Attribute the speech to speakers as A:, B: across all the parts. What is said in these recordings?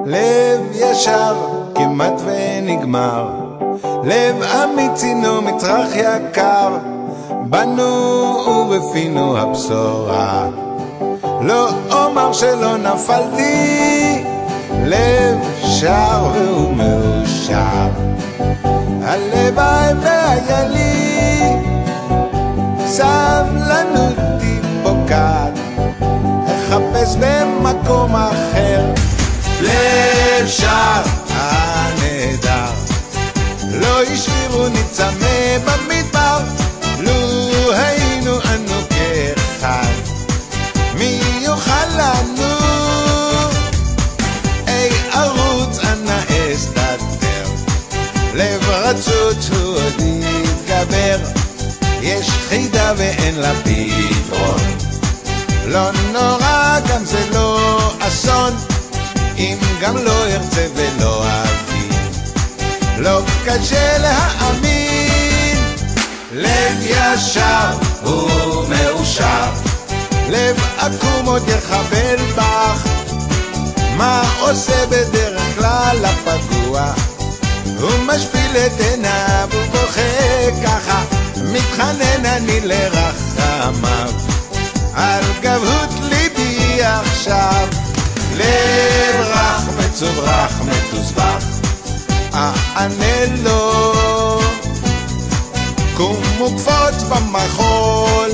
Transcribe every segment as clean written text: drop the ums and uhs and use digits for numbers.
A: לב ישר כמעט ונגמר, לב אמיץ הינו מצרך יקר, בנו ובפינו הבשורה. לא אומר שלא נפלתי, לב שר והוא מאושר. הלוואי והיה לי סבלנות פוקעת, אחפש במקום אחר. לב שר הנהדר, לא השאירו נצמא במדבר, לו היינו אנו כאחד, מי יוכל לנו? אי ערוץ אנא אסתתר, לב רצות הוא עוד יתגבר, יש חידה ואין לה פתרון. לא נורא, גם זה לא אסון, אם גם לא ארצה ולא אבין, לא קשה להאמין. לב ישר הוא מאושר, לב עקום עוד יחבל בך, מה עושה בדרך כלל הפגוע? הוא משפיל את עיניו ובוכה ככה, מתחנן אני לרחמיו, על גבהות ליבי עכשיו. לב רך מצוברח מתוסבך, אענה לו, קום וקפוץ במחול,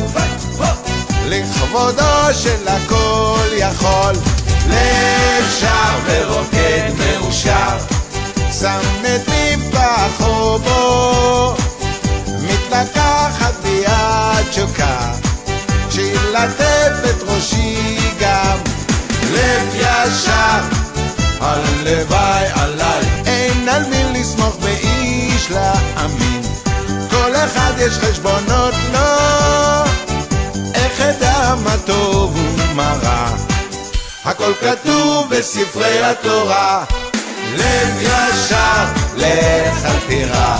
A: לכבודו של הכל יכול. לב שר ורוקד מאושר, שם את מבטחו בו, מתלקחת ביד שוקה, שילטף את ראשי גם. לב ישר, הלוואי עליי, אין על מי לסמוך באיש להאמין, כל אחד יש חשבונות לו, איך אדע מה טוב ומה רע, הכל כתוב בספרי התורה. לב ישר, לך אל תירא,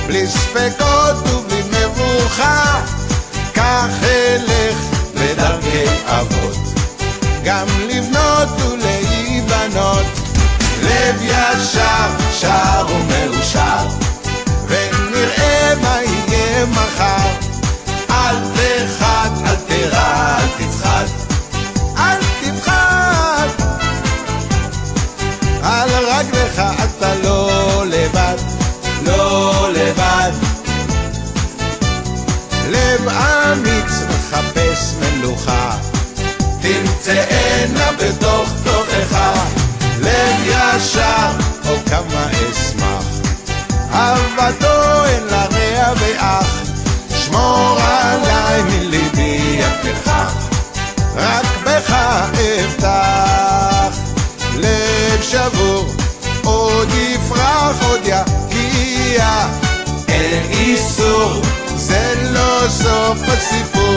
A: בלי ספקות ובלי מבוכה, כך אלך בדרכי אבות, גם לבנות ולהיבנות. לב ישר, שר ומאושר, ונראה מה יהיה מחר. אל תחד, אל תירא, אל תפחד, אל תפחד, על רגליך אתה לא לבד, לא לבד. לב אמיץ מחפש מלוכה, תמצאנה בתוך תוכך. לב ישר, או כמה אשמח, אהבתו אין לה רע ואח, שמור עליי מליבי הפרחח, רק בך אבטח. לב שבור עוד יפרח עוד יגיע, אין איסור, זה לא סוף הסיפור.